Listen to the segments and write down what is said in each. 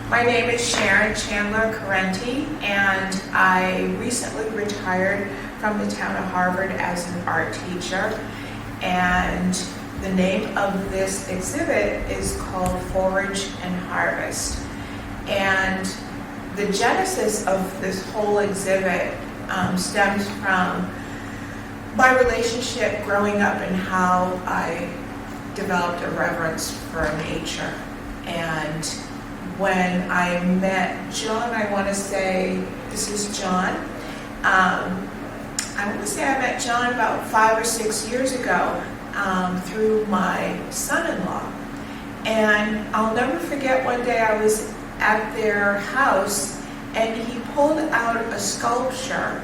My name is Sharon Chandler Correnty, and I recently retired from the town of Harvard as an art teacher. And the name of this exhibit is called Forage and Harvest. And the genesis of this whole exhibit stems from my relationship growing up and how I developed a reverence for nature. And when I met Jon, I want to say, this is Jon, I want to say I met Jon about 5 or 6 years ago through my son-in-law. And I'll never forget one day I was at their house and he pulled out a sculpture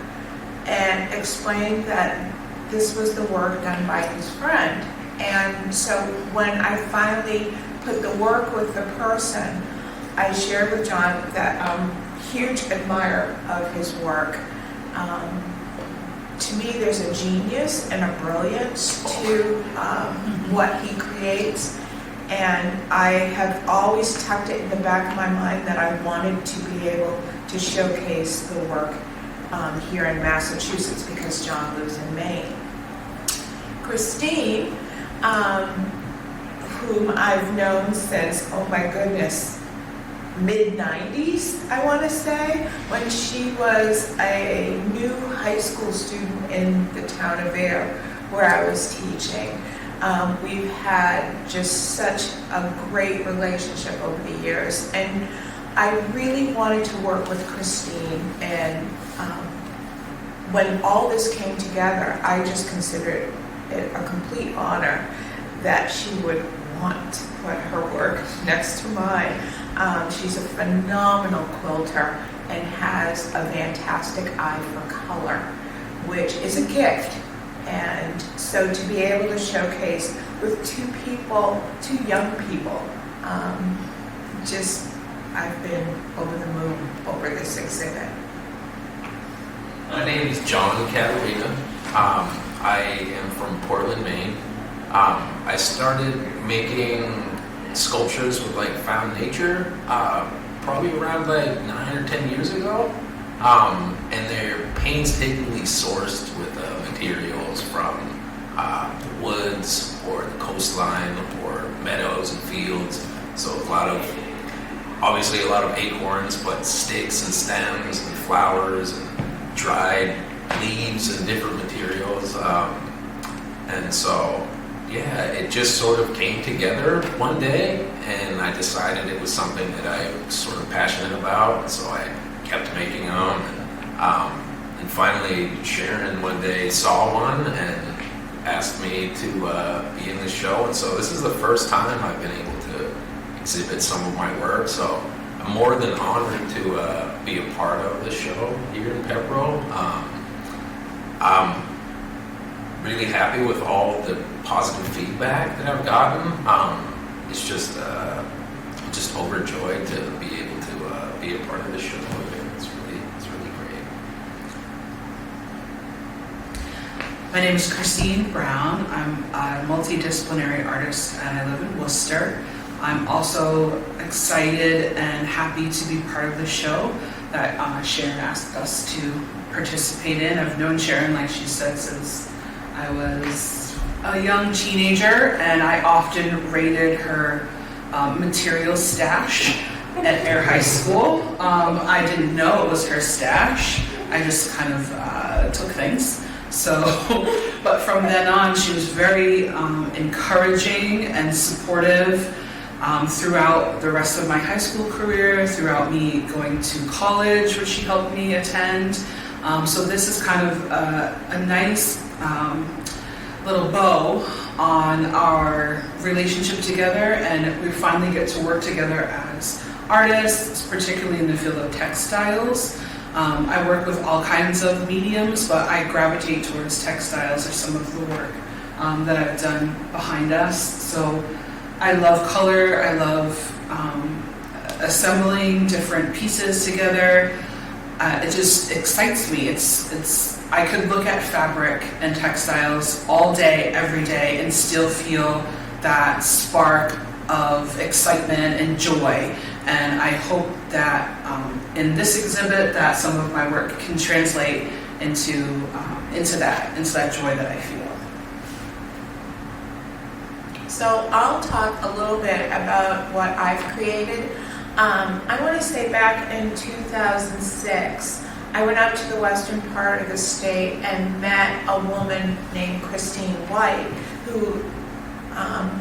and explained that this was the work done by his friend. And so when I finally put the work with the person, I shared with Jon that I'm a huge admirer of his work. To me, there's a genius and a brilliance to what he creates. And I have always tucked it in the back of my mind that I wanted to be able to showcase the work here in Massachusetts because Jon lives in Maine. Christine, whom I've known since, oh my goodness, mid-90s, I want to say, when she was a new high school student in the town of Air, where I was teaching. We've had just such a great relationship over the years, and I really wanted to work with Christine, and when all this came together, I just considered it a complete honor that she would want to put her work next to mine. She's a phenomenal quilter and has a fantastic eye for color, which is a gift. And so to be able to showcase with two young people, I've been over the moon over this exhibit. My name is Jon Caterina. I am from Portland, Maine. I started making sculptures with found nature probably around 9 or 10 years ago, and they're painstakingly sourced with materials from the woods or the coastline or meadows and fields. So obviously a lot of acorns, but sticks and stems and flowers and dried leaves and different materials. And so yeah, it just sort of came together one day, and I decided it was something that I was sort of passionate about, so I kept making them. And finally, Sharon one day saw one and asked me to be in the show, and so this is the first time I've been able to exhibit some of my work, so I'm more than honored to be a part of the show here in Pepperell. I'm really happy with all the positive feedback that I've gotten. It's just I'm just overjoyed to be able to be a part of the show. It's really great. My name is Christine Brown. I'm a multidisciplinary artist and I live in Worcester. I'm also excited and happy to be part of the show that Sharon asked us to participate in. I've known Sharon, like she said, since I was a young teenager, and I often raided her material stash at Air High School. I didn't know it was her stash. I just kind of took things. So, but from then on, she was very encouraging and supportive throughout the rest of my high school career, throughout me going to college, which she helped me attend. So this is kind of a nice little bow on our relationship together, and we finally get to work together as artists, particularly in the field of textiles. I work with all kinds of mediums, but I gravitate towards textiles or some of the work that I've done behind us. So I love color, I love assembling different pieces together. It just excites me. I could look at fabric and textiles all day, every day, and still feel that spark of excitement and joy And I hope that in this exhibit that some of my work can translate into that joy that I feel. So I'll talk a little bit about what I've created. I want to say back in 2006, I went out to the western part of the state and met a woman named Christine White, who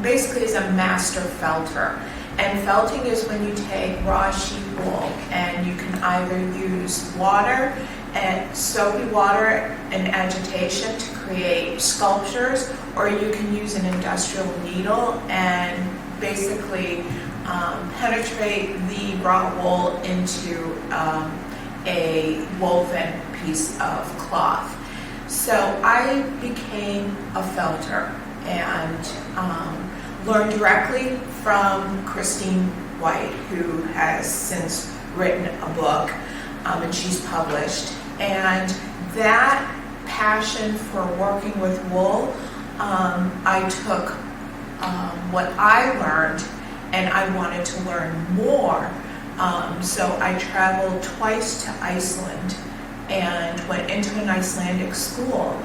basically is a master felter. And felting is when you take raw sheep wool and you can either use water and soapy water and agitation to create sculptures, or you can use an industrial needle and basically penetrate the raw wool into a woven piece of cloth. So I became a felter and learned directly from Christine White, who has since written a book, and she's published. And that passion for working with wool, I took what I learned and I wanted to learn more. So I traveled twice to Iceland and went into an Icelandic school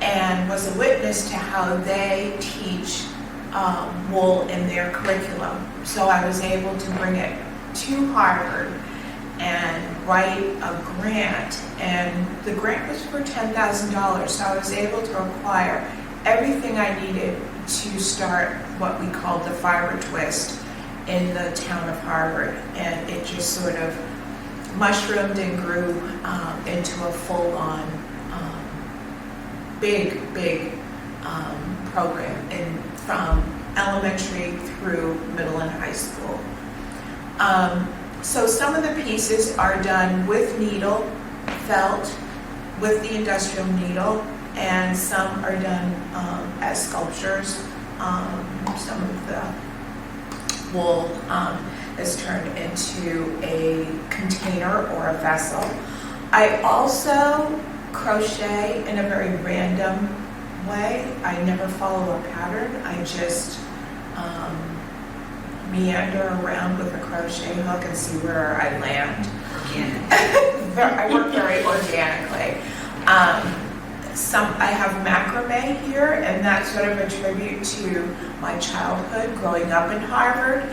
and was a witness to how they teach wool in their curriculum. So I was able to bring it to Harvard and write a grant, and the grant was for $10,000, so I was able to acquire everything I needed to start what we called the fiber twist in the town of Harvard, and it just sort of mushroomed and grew into a full-on big program from elementary through middle and high school. So some of the pieces are done with needle, felt, with the industrial needle, and some are done as sculptures. Some of the wool is turned into a container or a vessel. I also crochet in a very random way. I never follow a pattern. I just meander around with a crochet hook and see where I land. I work very organically. I have macrame here, and that's sort of a tribute to my childhood growing up in Harvard.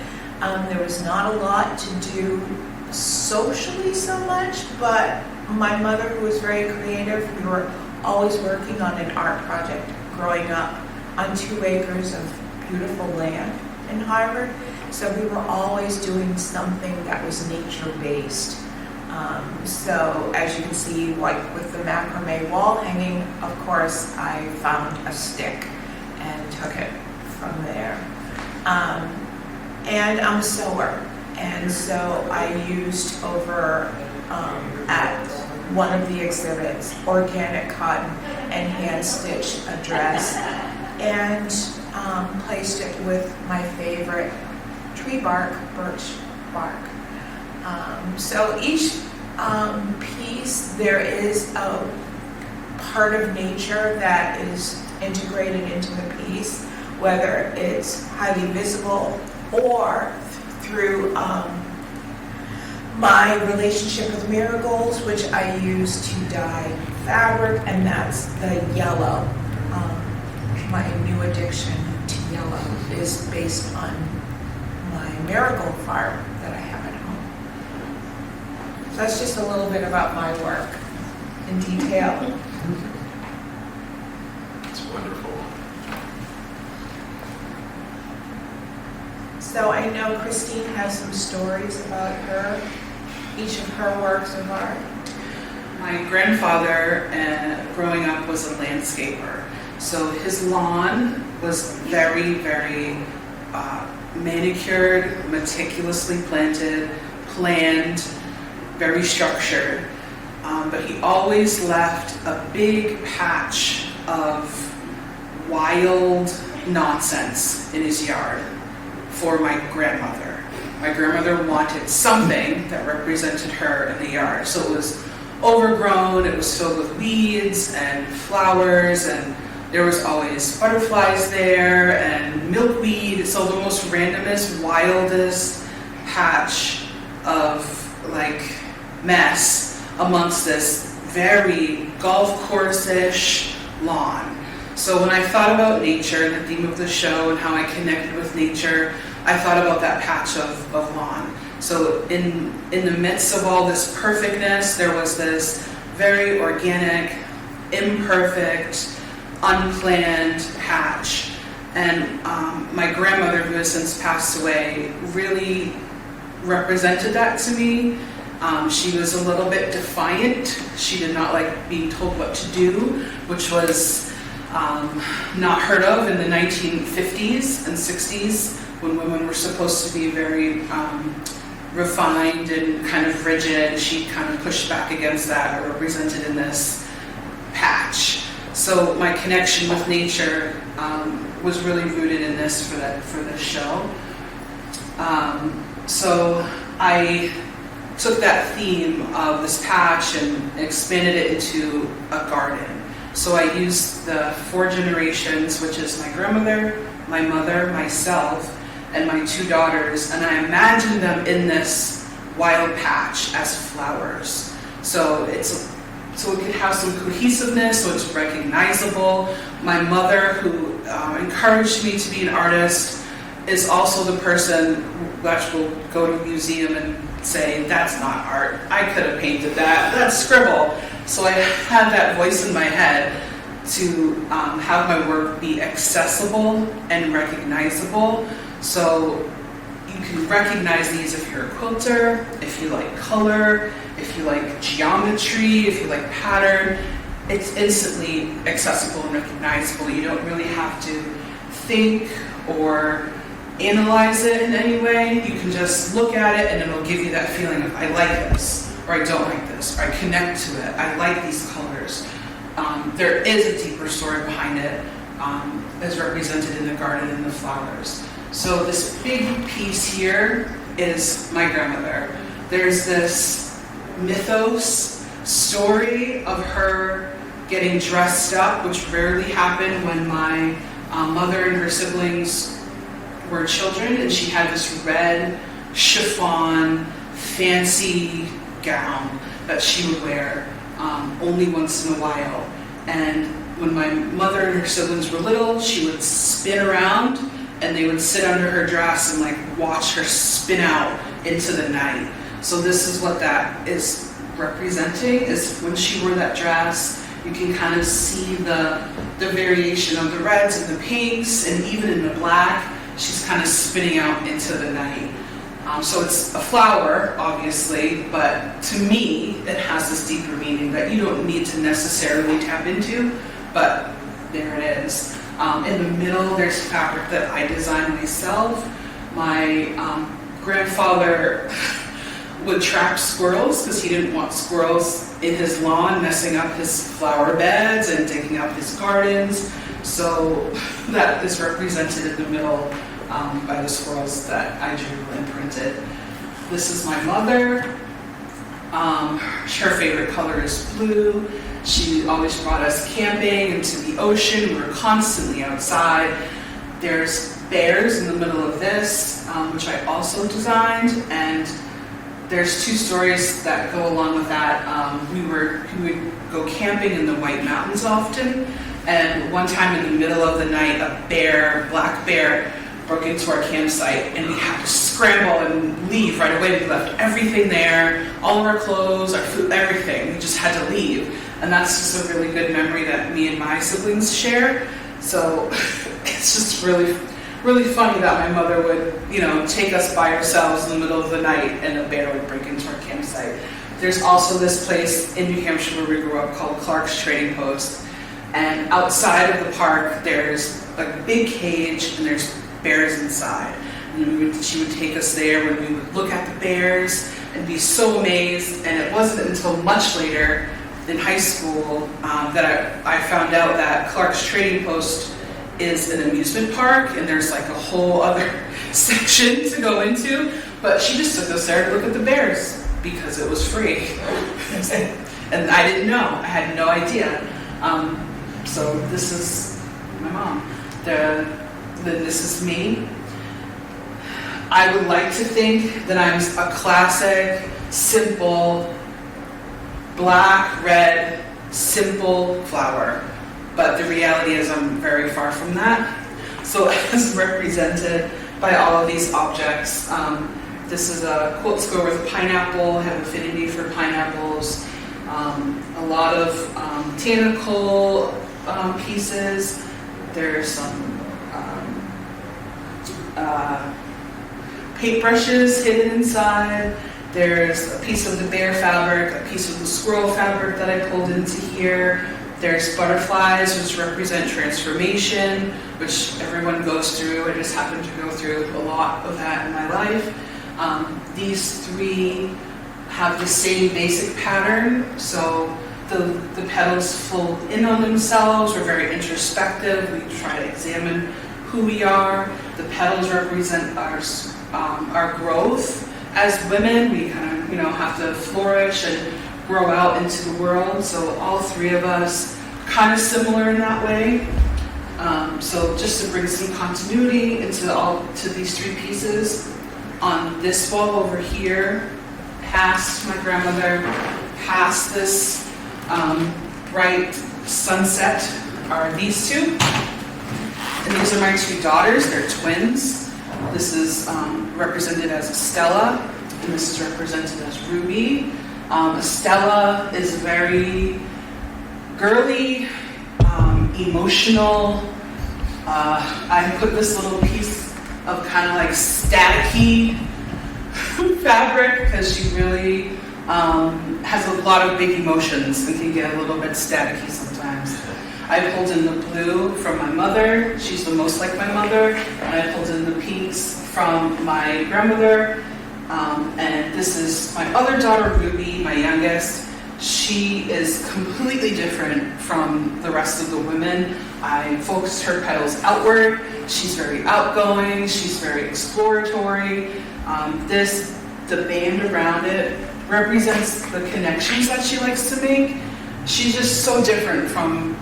There was not a lot to do socially so much, but my mother, who was very creative, we were always working on an art project growing up on 2 acres of beautiful land in Harvard. So we were always doing something that was nature-based. So as you can see, like with the macrame wall hanging, of course, I found a stick and took it from there. And I'm a sewer, and so I used over at one of the exhibits organic cotton and hand-stitched a dress and placed it with my favorite tree bark, birch bark. So each piece, there is a part of nature that is integrated into the piece, whether it's highly visible or through my relationship with marigolds, which I use to dye fabric, and that's the yellow. My new addiction to yellow is based on my marigold farm that I have at home. So that's just a little bit about my work in detail. It's wonderful. So I know Christine has some stories about each of her works of art. My grandfather, growing up, was a landscaper. So his lawn was very, very manicured, meticulously planted, planned, very structured. But he always left a big patch of wild nonsense in his yard for my grandmother. My grandmother wanted something that represented her in the yard. So it was overgrown, it was filled with weeds and flowers, and there was always butterflies there and milkweed. So the most randomest, wildest patch of like mess amongst this very golf course-ish lawn. So when I thought about nature, the theme of the show, and how I connected with nature, I thought about that patch of lawn. So in the midst of all this perfectness, there was this very organic, imperfect, unplanned patch. And my grandmother, who has since passed away, really represented that to me. She was a little bit defiant. She did not like being told what to do, which was not heard of in the 1950s and 60s, when women were supposed to be very refined and kind of rigid. She kind of pushed back against that, represented in this patch. So my connection with nature was really rooted in this for this show. So I took that theme of this patch and expanded it into a garden. So I used the 4 generations, which is my grandmother, my mother, myself, and my 2 daughters, and I imagined them in this wild patch as flowers. So it could have some cohesiveness, so it's recognizable. My mother, who encouraged me to be an artist, is also the person that will go to a museum and say, that's not art, I could have painted that, that's scribble. So I had that voice in my head to have my work be accessible and recognizable. So you can recognize these if you're a quilter, if you like color, if you like geometry, if you like pattern. It's instantly accessible and recognizable. You don't really have to think or analyze it in any way. You can just look at it and it'll give you that feeling of, I like this, or I don't like this, or I connect to it, I like these colors. There is a deeper story behind it, as represented in the garden and the flowers. So this big piece here is my grandmother. There's this mythos story of her getting dressed up, which rarely happened when my mother and her siblings were children, and she had this red chiffon fancy gown that she would wear only once in a while. And when my mother and her siblings were little, she would spin around and they would sit under her dress and like watch her spin out into the night. So this is what that is representing, is when she wore that dress, you can kind of see the variation of the reds and the pinks, and even in the black, she's kind of spinning out into the night. So it's a flower, obviously, but to me, it has this deeper meaning that you don't need to necessarily tap into, but there it is. In the middle, there's fabric that I designed myself. My grandfather would trap squirrels because he didn't want squirrels in his lawn messing up his flower beds and digging up his gardens. So that is represented in the middle by the squirrels that I drew and printed. This is my mother. Her favorite color is blue. She always brought us camping and to the ocean. We were constantly outside. There's bears in the middle of this, which I also designed, and there's 2 stories that go along with that. We would go camping in the White Mountains often, and one time in the middle of the night, a black bear, broke into our campsite, and we had to scramble and leave right away. We left everything there, all of our clothes, our food, everything. We just had to leave. And that's just a really good memory that me and my siblings share. So it's just really, really funny that my mother would, take us by ourselves in the middle of the night and a bear would break into our campsite. There's also this place in New Hampshire where we grew up called Clark's Trading Post. And outside of the park, there's a big cage and there's bears inside. And she would take us there when we would look at the bears and be so amazed. And it wasn't until much later in high school that I found out that Clark's Trading Post is an amusement park, and there's like a whole other section to go into. But she just took us there to look at the bears because it was free. And I didn't know. I had no idea. So this is my mom. This is me. I would like to think that I'm a classic, simple, black, red, simple flower. But the reality is I'm very far from that. So as represented by all of these objects, this is a quilt square with a pineapple, I have affinity for pineapples, a lot of botanical pieces. There's some paintbrushes hidden inside. There's a piece of the bear fabric, a piece of the squirrel fabric that I pulled into here. There's butterflies, which represent transformation, which everyone goes through. I just happen to go through a lot of that in my life. These three have the same basic pattern, so the petals fold in on themselves. We're very introspective. We try to examine who we are. The petals represent our growth as women. We kind of, have to flourish and grow out into the world. So all three of us kind of similar in that way. So just to bring some continuity to these three pieces, on this wall over here, past my grandmother, past this bright sunset, are these two. And these are my two daughters. They're twins. This is represented as Estella, and this is represented as Ruby. Estella is very girly, emotional. I put this little piece of kind of like staticky fabric because she really has a lot of big emotions and can get a little bit staticky sometimes. I pulled in the blue from my mother. She's the most like my mother. And I pulled in the pinks from my grandmother. And this is my other daughter, Ruby, my youngest. She is completely different from the rest of the women. I focused her petals outward. She's very outgoing. She's very exploratory. The band around it represents the connections that she likes to make. She's just so different from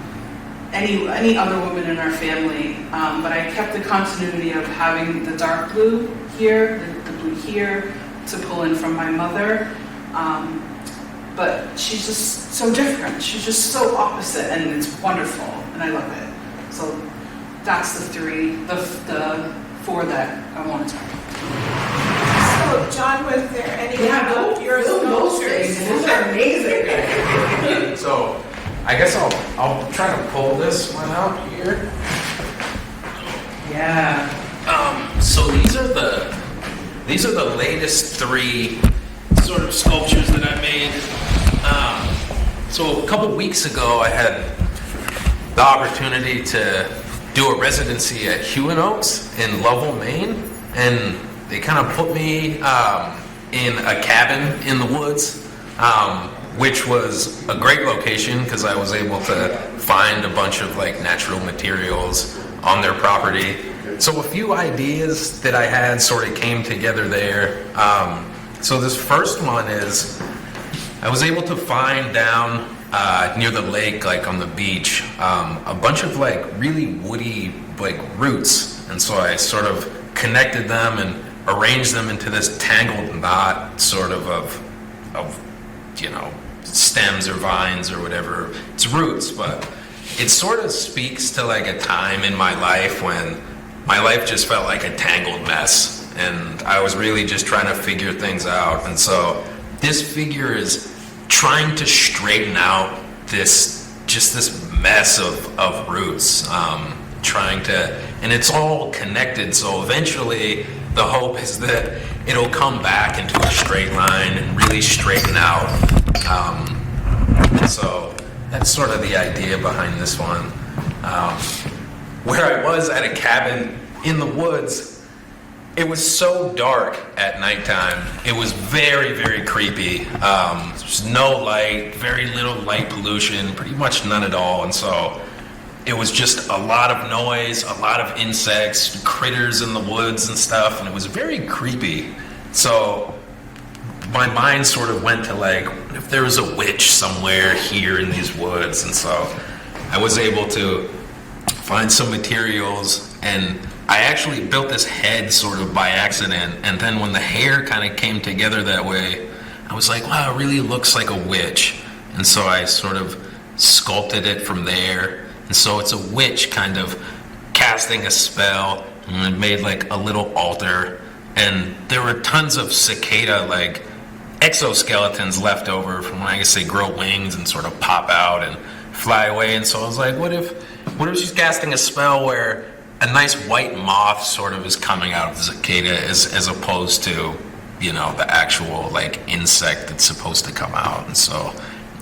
any other woman in our family. But I kept the continuity of having the dark blue here, the blue here, to pull in from my mother. But she's just so different. She's just so opposite, and it's wonderful, and I love it. So that's the four that I want to talk about. So, John, was there any of your sculptures? These are amazing. So I guess I'll try to pull this one out here. Yeah. So these are the latest three sort of sculptures that I made. So a couple weeks ago, I had the opportunity to do a residency at Hewen Oaks in Lovell, Maine, and they kind of put me in a cabin in the woods, which was a great location because I was able to find a bunch of like natural materials on their property. So a few ideas that I had sort of came together there. So this first one is, I was able to find down near the lake, like on the beach, a bunch of like really woody like roots. And so I sort of connected them and arranged them into this tangled knot sort of stems or vines or whatever. It's roots, but it sort of speaks to like a time in my life when my life just felt like a tangled mess. And I was really just trying to figure things out. And so this figure is trying to straighten out this mess of roots, and it's all connected. So eventually the hope is that it'll come back into a straight line and really straighten out. And so that's sort of the idea behind this one. Where I was at a cabin in the woods, it was so dark at nighttime. It was very, very creepy. There's no light, very little light pollution, pretty much none at all. And so it was just a lot of noise, a lot of insects, critters in the woods and stuff, and it was very creepy. So my mind sort of went to like, what if there was a witch somewhere here in these woods? And so I was able to find some materials and I actually built this head sort of by accident, and then when the hair kind of came together that way, I was like, wow, it really looks like a witch. And so I sort of sculpted it from there. And so it's a witch kind of casting a spell, and I made like a little altar. And there were tons of cicada like exoskeletons left over from when I guess they grow wings and sort of pop out and fly away. And so I was like, what if she's casting a spell where a nice white moth sort of is coming out of the cicada as opposed to, you know, the actual like insect that's supposed to come out. And so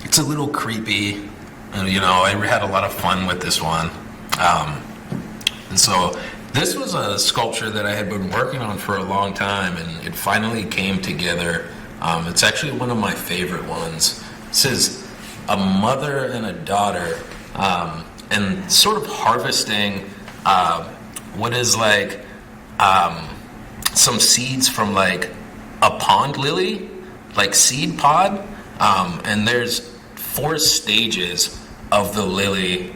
it's a little creepy, and you know, I had a lot of fun with this one. And so this was a sculpture that I had been working on for a long time, and it finally came together. It's actually one of my favorite ones. This is a mother and a daughter, and sort of harvesting what is like some seeds from like a pond lily, like seed pod, and there's 4 stages of the lily,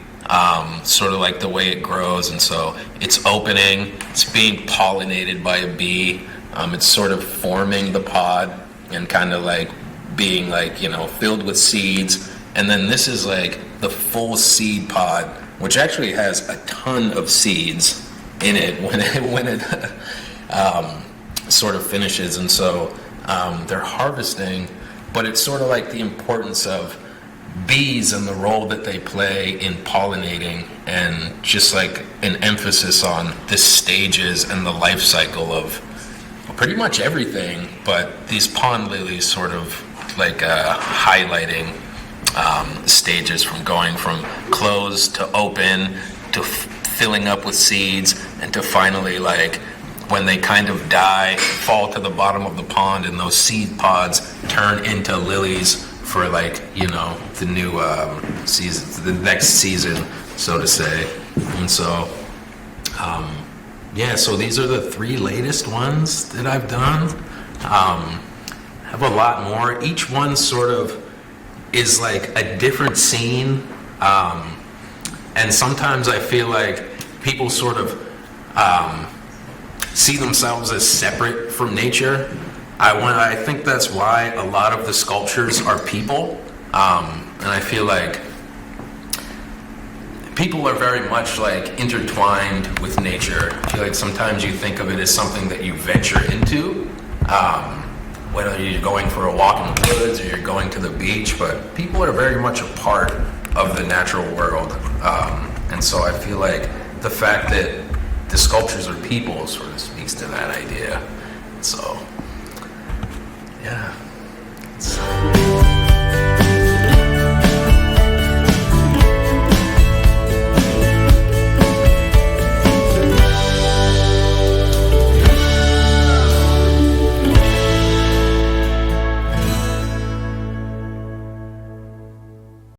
sort of like the way it grows. And so it's opening, it's being pollinated by a bee, it's sort of forming the pod and kind of like being like, you know, filled with seeds. And then this is like the full seed pod, which actually has a ton of seeds in it when it sort of finishes. And so they're harvesting, but it's sort of like the importance of bees and the role that they play in pollinating, and just like an emphasis on the stages and the life cycle of pretty much everything, but these pond lilies sort of like highlighting stages from going from closed to open to filling up with seeds, and to finally like when they kind of die, fall to the bottom of the pond, and those seed pods turn into lilies for like, you know, the new season, the next season, so to say. And so, yeah, so these are the 3 latest ones that I've done. I have a lot more. Each one sort of is like a different scene. And sometimes I feel like people sort of see themselves as separate from nature. I think that's why a lot of the sculptures are people. And I feel like people are very much like intertwined with nature. I feel like sometimes you think of it as something that you venture into, whether you're going for a walk in the woods or you're going to the beach, but people are very much a part of the natural world. And so I feel like the fact that the sculptures are people sort of speaks to that idea. So, yeah.